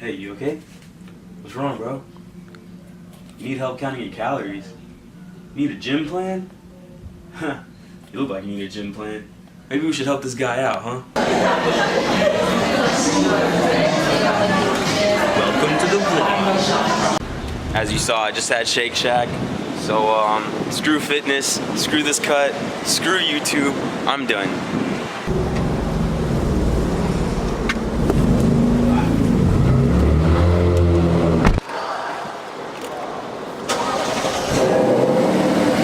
Hey, you okay? What's wrong, bro? You need help counting your calories? You need a gym plan? Huh. You look like you need a gym plan. Maybe we should help this guy out, huh? Welcome to the vlog. As you saw, I just had Shake Shack. So, screw fitness, screw this cut, screw YouTube, I'm done.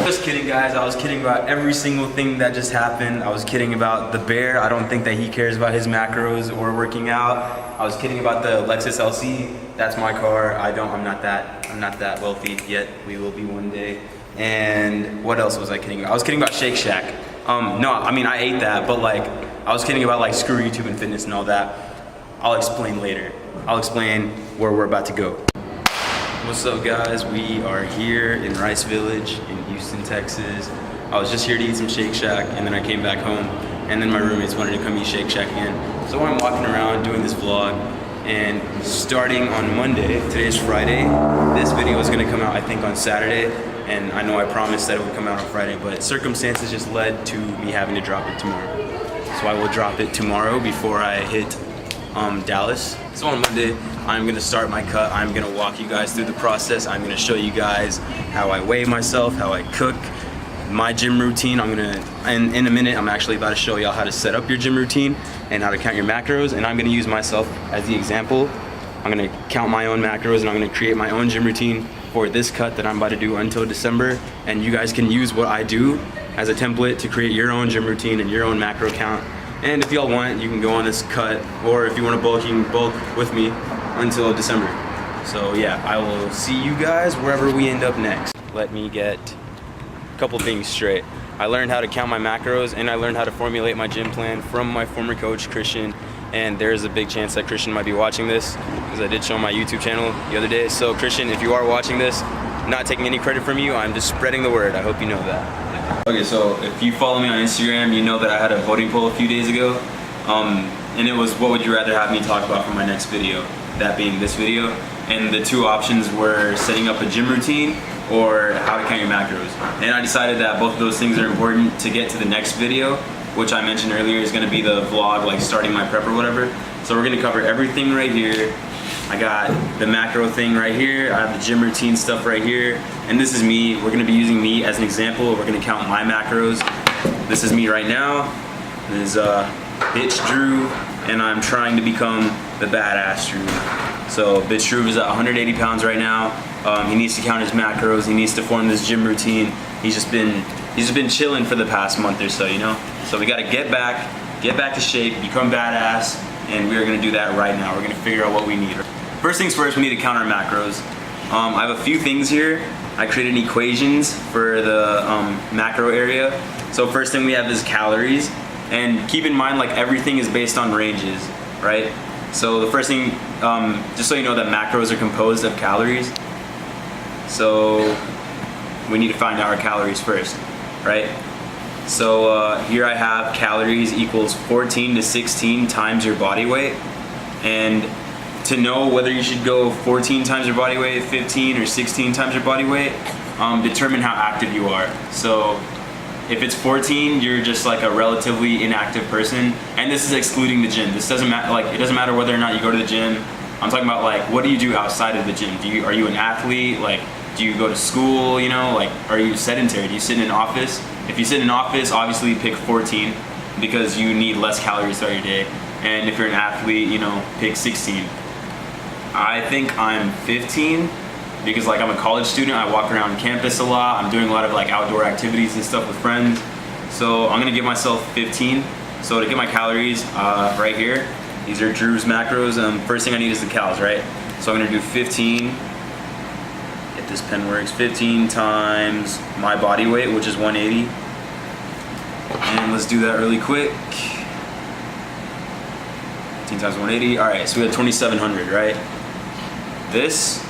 Just kidding, guys. I was kidding about every single thing that just happened. I was kidding about the bear. I don't think that he cares about his macros or working out. I was kidding about the Lexus LC. That's my car. I'm not that wealthy yet. We will be one day. And what else was I kidding about? I was kidding about Shake Shack. No, I mean I ate that, but like I was kidding about like screw YouTube and fitness and all that. I'll explain later. I'll explain where we're about to go. What's up, guys? We are here in Rice Village in Houston, Texas. I was just here to eat some Shake Shack, and then I came back home, and then my roommates wanted to come eat Shake Shack again. So I'm walking around doing this vlog, and starting on Monday, today's Friday, this video is gonna come out I think on Saturday, and I know I promised that it would come out on Friday, but circumstances just led to me having to drop it tomorrow. So I will drop it tomorrow before I hit Dallas. So on Monday, I'm gonna start my cut. I'm gonna walk you guys through the process. I'm gonna show you guys how I weigh myself, how I cook, my gym routine. And in a minute, I'm actually about to show y'all how to set up your gym routine and how to count your macros. And I'm gonna use myself as the example. I'm gonna count my own macros and I'm gonna create my own gym routine for this cut that I'm about to do until December. And you guys can use what I do as a template to create your own gym routine and your own macro count. And if y'all want, you can go on this cut, or if you want to bulk, you can bulk with me until December. So yeah, I will see you guys wherever we end up next. Let me get a couple things straight. I learned how to count my macros, and I learned how to formulate my gym plan from my former coach, Christian. And there's a big chance that Christian might be watching this, because I did show my YouTube channel the other day. So Christian, if you are watching this, I'm not taking any credit from you, I'm just spreading the word. I hope you know that. Okay, so if you follow me on Instagram, you know that I had a voting poll a few days ago. And it was, what would you rather have me talk about for my next video? That being this video. And the two options were setting up a gym routine or how to count your macros. And I decided that both of those things are important to get to the next video, which I mentioned earlier is gonna be the vlog, like starting my prep or whatever. So we're gonna cover everything right here. I got the macro thing right here. I have the gym routine stuff right here. And this is me. We're gonna be using me as an example. We're gonna count my macros. This is me right now. This is Bitch Drew, and I'm trying to become the badass Drew. So Bitch Drew is at 180 pounds right now. He needs to count his macros. He needs to form this gym routine. He's just been chilling for the past month or so, you know? So we gotta get back to shape, become badass, and we are gonna do that right now. We're gonna figure out what we need. First things first, we need to count our macros. I have a few things here. I created equations for the macro area. So first thing we have is calories. And keep in mind, like, everything is based on ranges, right? So the first thing, just so you know that macros are composed of calories. So we need to find out our calories first, right? So here I have calories equals 14 to 16 times your body weight. And to know whether you should go 14 times your body weight, 15 or 16 times your body weight, determine how active you are. So if it's 14, you're just like a relatively inactive person, and this is excluding the gym. This doesn't matter, like, it doesn't matter whether or not you go to the gym. I'm talking about, like, what do you do outside of the gym? Are you an athlete? Like, do you go to school, you know? Like, are you sedentary? Do you sit in an office? If you sit in an office, obviously pick 14 because you need less calories throughout your day. And if you're an athlete, you know, pick 16. I think I'm 15 because, like, I'm a college student. I walk around campus a lot. I'm doing a lot of, like, outdoor activities and stuff with friends. So I'm gonna give myself 15. So to get my calories, right here, these are Drew's macros. First thing I need is the calories, right? So I'm gonna do 15, if this pen works, 15 times my body weight, which is 180. And let's do that really quick. 15 times 180, all right, so we have 2,700, right? This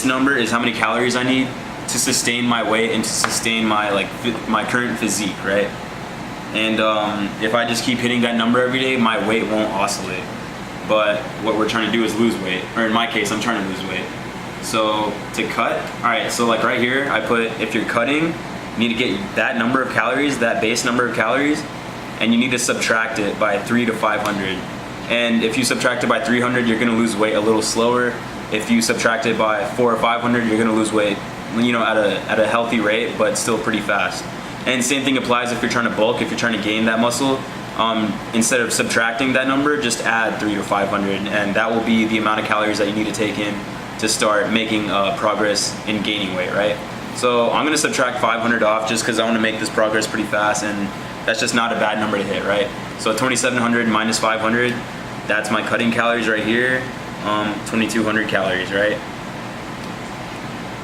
number is how many calories I need to sustain my weight and to sustain my, like, my current physique, right? And if I just keep hitting that number every day, my weight won't oscillate. but what we're trying to do is lose weight, or in my case, I'm trying to lose weight. So to cut, all right, so like right here, I put, if you're cutting, you need to get that number of calories, that base number of calories, and you need to subtract it by 300 to 500. And if you subtract it by 300, you're gonna lose weight a little slower. If you subtract it by 400 or 500, you're gonna lose weight, you know, at a healthy rate, but still pretty fast. And same thing applies if you're trying to bulk, if you're trying to gain that muscle. Instead of subtracting that number, just add 300 to 500, and that will be the amount of calories that you need to take in to start making progress in gaining weight, right? So I'm gonna subtract 500 off just because I want to make this progress pretty fast, and that's just not a bad number to hit, right? So 2,700 minus 500, that's my cutting calories right here, 2,200 calories, right?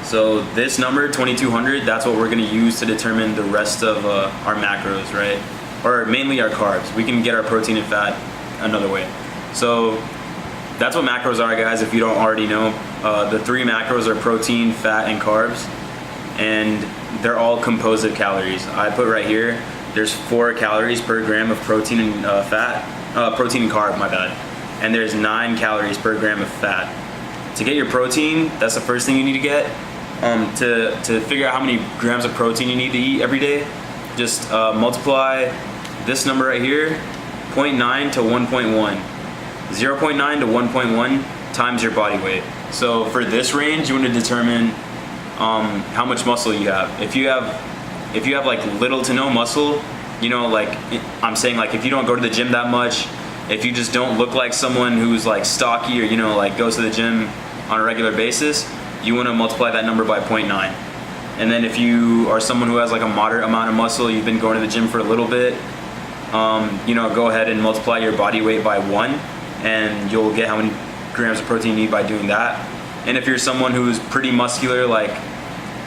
So this number, 2,200, that's what we're gonna use to determine the rest of our macros, right? Or mainly our carbs. We can get our protein and fat another way. So that's what macros are, guys, if you don't already know. The 3 macros are protein, fat, and carbs, and they're all composed of calories. I put right here, there's 4 calories per gram of protein and protein and carb, my bad. And there's 9 calories per gram of fat. To get your protein, that's the first thing you need to get. To figure out how many grams of protein you need to eat every day, just multiply this number right here, 0.9 to 1.1. 0.9 to 1.1 times your body weight. So for this range, you want to determine how much muscle you have. If you have like little to no muscle, you know, like I'm saying, like if you don't go to the gym that much, if you just don't look like someone who's like stocky or, you know, like goes to the gym on a regular basis, you want to multiply that number by 0.9. And then if you are someone who has like a moderate amount of muscle, you've been going to the gym for a little bit, you know, go ahead and multiply your body weight by 1, and you'll get how many grams of protein you need by doing that. And if you're someone who's pretty muscular, like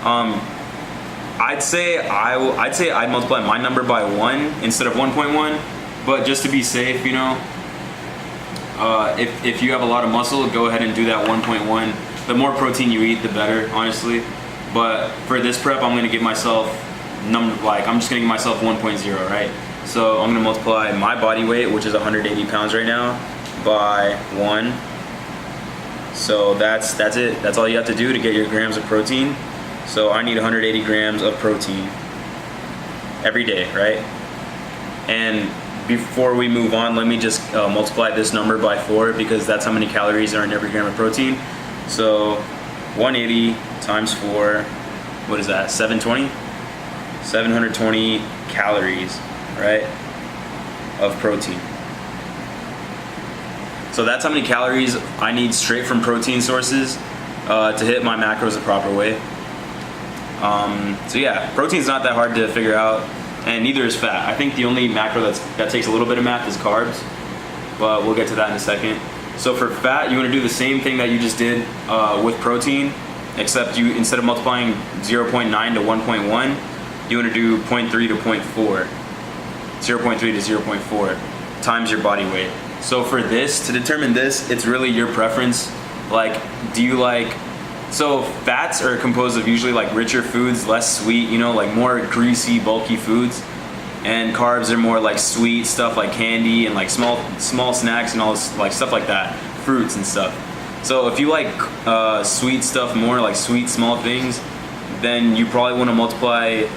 I'd say I'd multiply my number by 1 instead of 1.1, but just to be safe, you know, if you have a lot of muscle, go ahead and do that 1.1. The more protein you eat, the better, honestly. But for this prep, I'm gonna give myself I'm just gonna give myself 1.0, right? So I'm gonna multiply my body weight, which is 180 pounds right now, by 1. So that's it. That's all you have to do to get your grams of protein. So I need 180 grams of protein every day, right? And before we move on, let me just multiply this number by 4, because that's how many calories are in every gram of protein. So 180 times 4, what is that, 720? 720 calories, right, of protein. So that's how many calories I need straight from protein sources to hit my macros the proper way. So yeah, protein's not that hard to figure out, and neither is fat. I think the only macro that takes a little bit of math is carbs, but we'll get to that in a second. So for fat, you want to do the same thing that you just did with protein, except you, instead of multiplying 0.9 to 1.1, you want to do 0.3 to 0.4, 0.3 to 0.4 times your body weight. So for this, to determine this, it's really your preference. Like, do you like, so fats are composed of usually like richer foods, less sweet, you know, like more greasy, bulky foods. And carbs are more like sweet stuff like candy and like small snacks and all this, like stuff like that, fruits and stuff. So if you like sweet stuff more, like sweet small things, then you probably want to multiply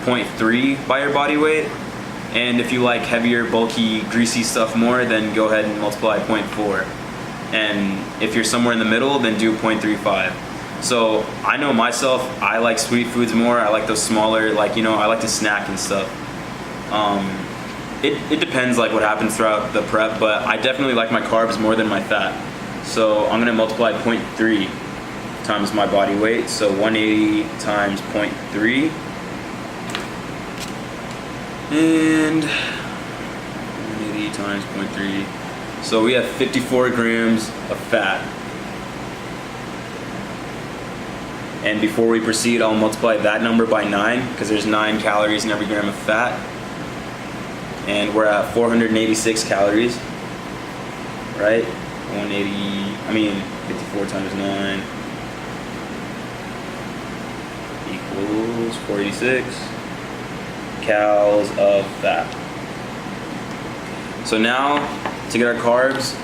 0.3 by your body weight. And if you like heavier, bulky, greasy stuff more, then go ahead and multiply 0.4. And if you're somewhere in the middle, then do 0.35. So I know myself, I like sweet foods more. I like those smaller, like, you know, I like to snack and stuff. It depends like what happens throughout the prep, but I definitely like my carbs more than my fat. So I'm gonna multiply 0.3 times my body weight. So 180 times 0.3. And 180 times 0.3. So we have 54 grams of fat. And before we proceed, I'll multiply that number by 9, because there's 9 calories in every gram of fat. And we're at 486 calories, right? 54 times 9 equals 486 calories of fat. So now, to get our carbs,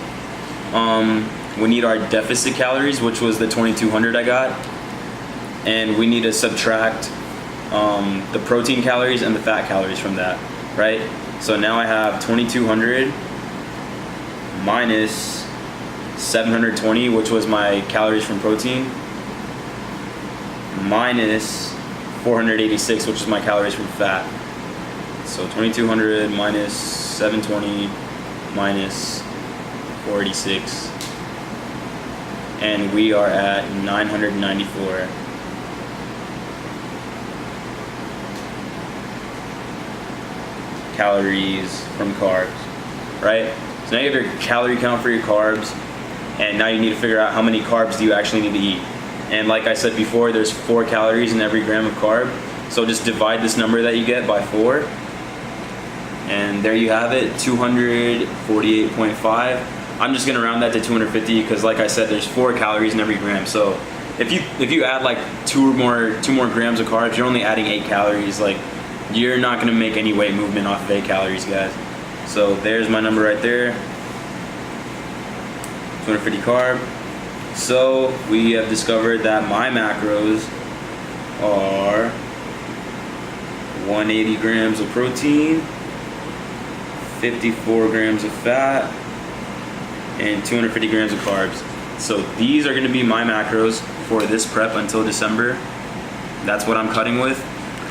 we need our deficit calories, which was the 2200 I got, and we need to subtract the protein calories and the fat calories from that, right? So now I have 2200 minus 720, which was my calories from protein, minus 486, which is my calories from fat. So 2200 minus 720 minus 486, and we are at 994. Calories from carbs, right? So now you have your calorie count for your carbs, and now you need to figure out how many carbs do you actually need to eat. And like I said before, there's 4 calories in every gram of carb. So just divide this number that you get by 4. And there you have it, 248.5. I'm just gonna round that to 250 because like I said, there's 4 calories in every gram. So if you add like 2 more grams of carbs, you're only adding 8 calories. Like, you're not gonna make any weight movement off of 8 calories, guys. So there's my number right there, 250 carb. So we have discovered that my macros are 180 grams of protein, 54 grams of fat, and 250 grams of carbs. So these are gonna be my macros for this prep until December. That's what I'm cutting with.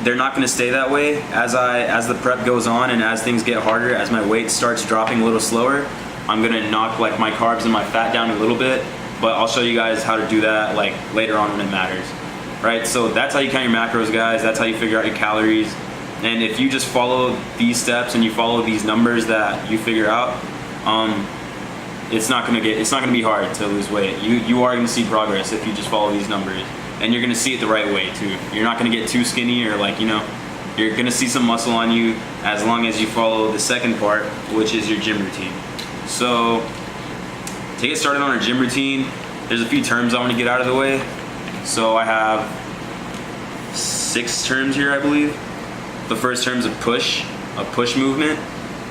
They're not gonna stay that way. As the prep goes on and as things get harder, as my weight starts dropping a little slower, I'm gonna knock like my carbs and my fat down a little bit, but I'll show you guys how to do that like later on when it matters, right? So that's how you count your macros, guys. That's how you figure out your calories. And if you just follow these steps and you follow these numbers that you figure out, it's not gonna be hard to lose weight. You are gonna see progress if you just follow these numbers. And you're gonna see it the right way too. You're not gonna get too skinny or like, you're gonna see some muscle on you as long as you follow the second part, which is your gym routine. So to get started on our gym routine, there's a few terms I wanna get out of the way. So I have 6 terms here, I believe. The first term is a push movement.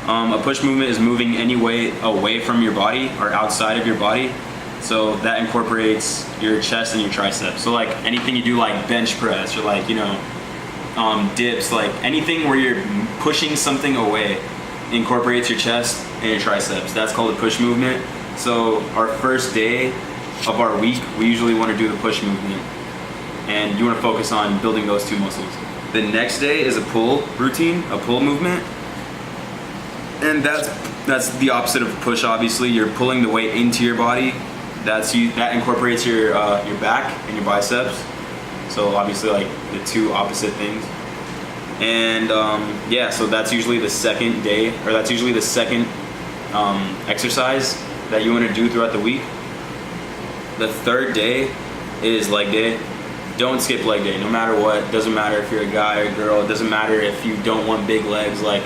A push movement is moving any weight away from your body or outside of your body. So that incorporates your chest and your triceps. So like anything you do like bench press or like, dips, like anything where you're pushing something away incorporates your chest and your triceps. That's called a push movement. So our first day of our week, we usually want to do the push movement. And you want to focus on building those 2 muscles. The next day is a pull routine, a pull movement. And that's the opposite of a push, obviously. You're pulling the weight into your body. That incorporates your back and your biceps. So obviously like the 2 opposite things. And yeah, so that's usually the second day, or that's usually the second exercise that you want to do throughout the week. The third day is leg day. Don't skip leg day, no matter what. Doesn't matter if you're a guy or a girl. It doesn't matter if you don't want big legs. Like,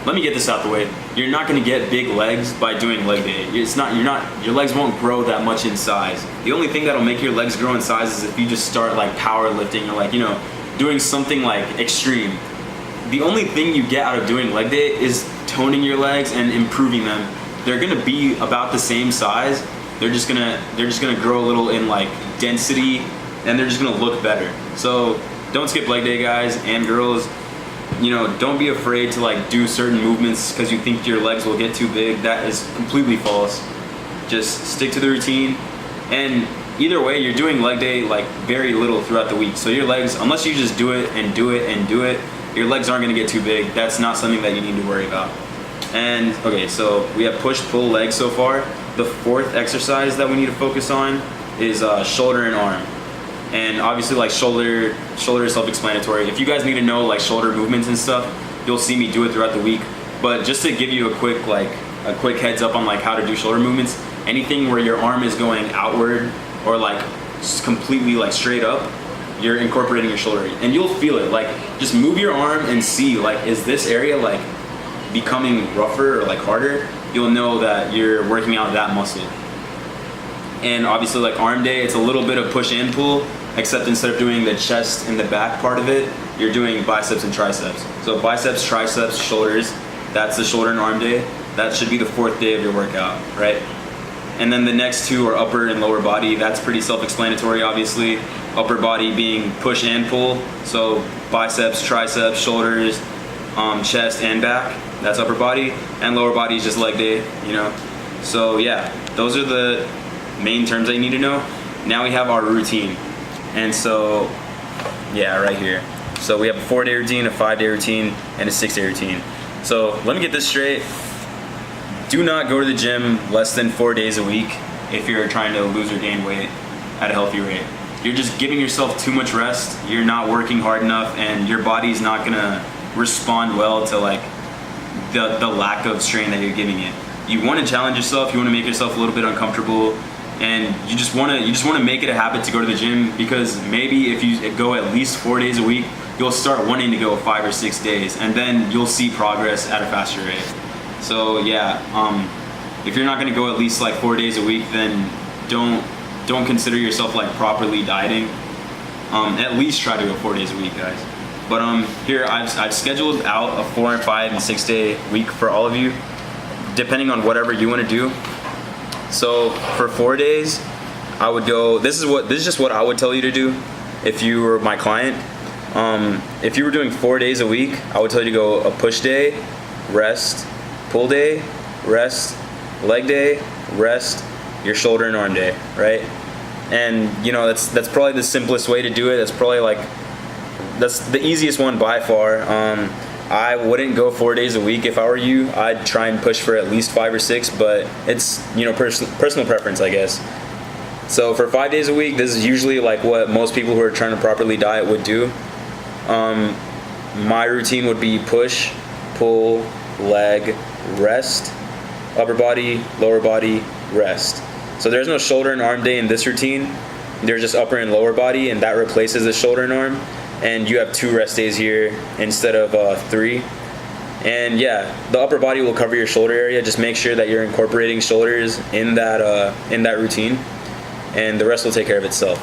let me get this out the way. You're not gonna get big legs by doing leg day. Your legs won't grow that much in size. The only thing that'll make your legs grow in size is if you just start like powerlifting or like, doing something like extreme. The only thing you get out of doing leg day is toning your legs and improving them. They're gonna be about the same size. They're just gonna grow a little in like density, and they're just gonna look better. So don't skip leg day, guys and girls. Don't be afraid to like do certain movements because you think your legs will get too big. That is completely false. Just stick to the routine. And either way, you're doing leg day like very little throughout the week. So your legs, unless you just do it and do it and do it, your legs aren't gonna get too big. That's not something that you need to worry about. And okay, so we have push, pull, leg so far. The 4th exercise that we need to focus on is shoulder and arm. And obviously like shoulder is self-explanatory. If you guys need to know like shoulder movements and stuff, you'll see me do it throughout the week. But just to give you a quick heads up on like how to do shoulder movements, anything where your arm is going outward or like completely like straight up, you're incorporating your shoulder. And you'll feel it. Like, just move your arm and see like, is this area like becoming rougher or like harder? You'll know that you're working out that muscle. And obviously like arm day, it's a little bit of push and pull, except instead of doing the chest and the back part of it, you're doing biceps and triceps. So biceps, triceps, shoulders, that's the shoulder and arm day. That should be the 4th day of your workout, right? And then the next two are upper and lower body. That's pretty self-explanatory, obviously. Upper body being push and pull, so biceps, triceps, shoulders, chest and back. That's upper body. And lower body is just leg day, you know. So yeah, those are the main terms that you need to know. Now we have our routine. And so, yeah, right here. So we have a 4-day routine, a 5-day routine, and a 6-day routine. So let me get this straight. Do not go to the gym less than 4 days a week if you're trying to lose or gain weight at a healthy rate. You're just giving yourself too much rest. You're not working hard enough, and your body's not gonna respond well to like the lack of strain that you're giving it. You want to challenge yourself. You want to make yourself a little bit uncomfortable, and you just want to make it a habit to go to the gym, because maybe if you go at least 4 days a week, you'll start wanting to go 5 or 6 days, and then you'll see progress at a faster rate. So yeah, if you're not gonna go at least like 4 days a week, then don't consider yourself like properly dieting. At least try to go 4 days a week, guys. But here I've scheduled out a 4 and 5 and 6 day week for all of you, depending on whatever you want to do. So for 4 days, I would go. This is just what I would tell you to do if you were my client. If you were doing 4 days a week, I would tell you to go a push day, rest, pull day, rest, leg day, rest, your shoulder and arm day, right? And you know, that's probably the simplest way to do it. That's the easiest one by far. I wouldn't go 4 days a week if I were you. I'd try and push for at least 5 or 6, but it's, you know, personal preference, I guess. So for 5 days a week, this is usually like what most people who are trying to properly diet would do. My routine would be push, pull, leg, rest, upper body, lower body, rest. So there's no shoulder and arm day in this routine. There's just upper and lower body, and that replaces the shoulder and arm. And you have 2 rest days here instead of 3. And yeah, the upper body will cover your shoulder area. Just make sure that you're incorporating shoulders in that routine, and the rest will take care of itself.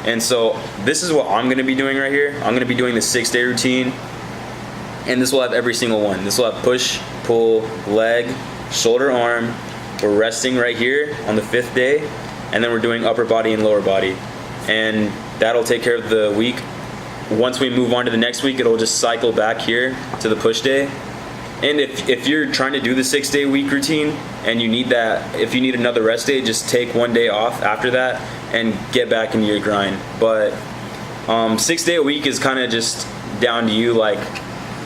And so this is what I'm gonna be doing right here. I'm gonna be doing the 6-day routine, and this will have every single one. This will have push, pull, leg, shoulder, arm. We're resting right here on the 5th day, and then we're doing upper body and lower body. And that'll take care of the week. Once we move on to the next week, it'll just cycle back here to the push day. And if you're trying to do the 6-day week routine and you need that, if you need another rest day, just take 1 day off after that and get back into your grind. But 6 day a week is kind of just down to you. Like,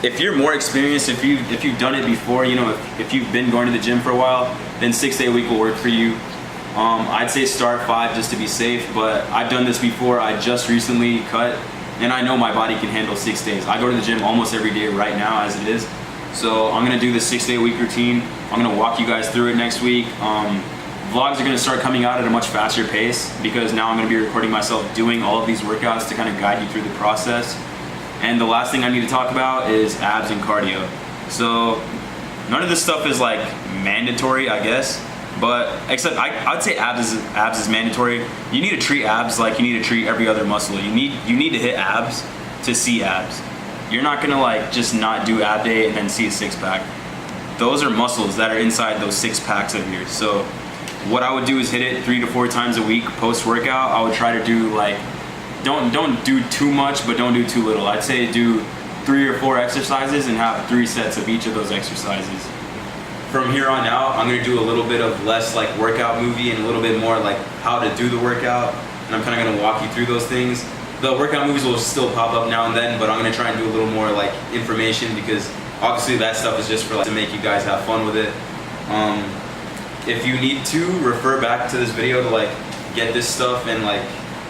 if you're more experienced, if you've done it before, you know, if you've been going to the gym for a while, then 6 day a week will work for you. I'd say start 5 just to be safe, but I've done this before. I just recently cut, and I know my body can handle 6 days. I go to the gym almost every day right now as it is. So I'm gonna do the 6 day a week routine. I'm gonna walk you guys through it next week. Vlogs are gonna start coming out at a much faster pace, because now I'm gonna be recording myself doing all of these workouts to kind of guide you through the process. And the last thing I need to talk about is abs and cardio. So none of this stuff is like mandatory, I guess. But except I'd say abs is mandatory. You need to treat abs like you need to treat every other muscle. You need to hit abs to see abs. You're not gonna like just not do ab day and then see a 6-pack. Those are muscles that are inside those 6-packs of yours. So what I would do is hit it 3 to 4 times a week post workout. I would try to do like, don't do too much, but don't do too little. I'd say do 3 or 4 exercises and have 3 sets of each of those exercises. From here on out, I'm gonna do a little bit of less like workout movie and a little bit more like how to do the workout. And I'm kind of gonna walk you through those things. The workout movies will still pop up now and then, but I'm gonna try and do a little more like information, because obviously that stuff is just for like to make you guys have fun with it. If you need to refer back to this video to like get this stuff and like,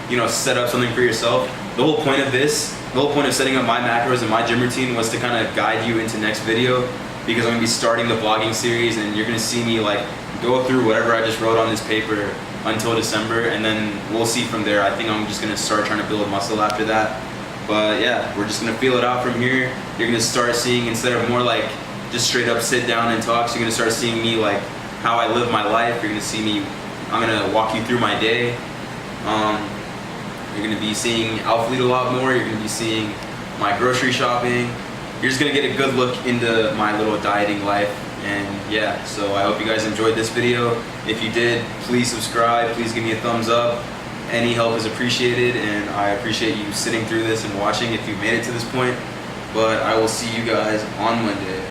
you know, set up something for yourself. The whole point of setting up my macros and my gym routine was to kind of guide you into next video, because I'm gonna be starting the vlogging series, and you're gonna see me like go through whatever I just wrote on this paper until December, and then we'll see from there. I think I'm just gonna start trying to build muscle after that. But yeah, we're just gonna feel it out from here. You're gonna start seeing, instead of more like just straight up sit down and talk, so you're gonna start seeing me like how I live my life. You're gonna see me, I'm gonna walk you through my day. You're gonna be seeing Alphalete a lot more. You're gonna be seeing my grocery shopping. You're just gonna get a good look into my little dieting life. And yeah, so I hope you guys enjoyed this video. If you did, please subscribe, please give me a thumbs up. Any help is appreciated, and I appreciate you sitting through this and watching if you made it to this point. But I will see you guys on Monday.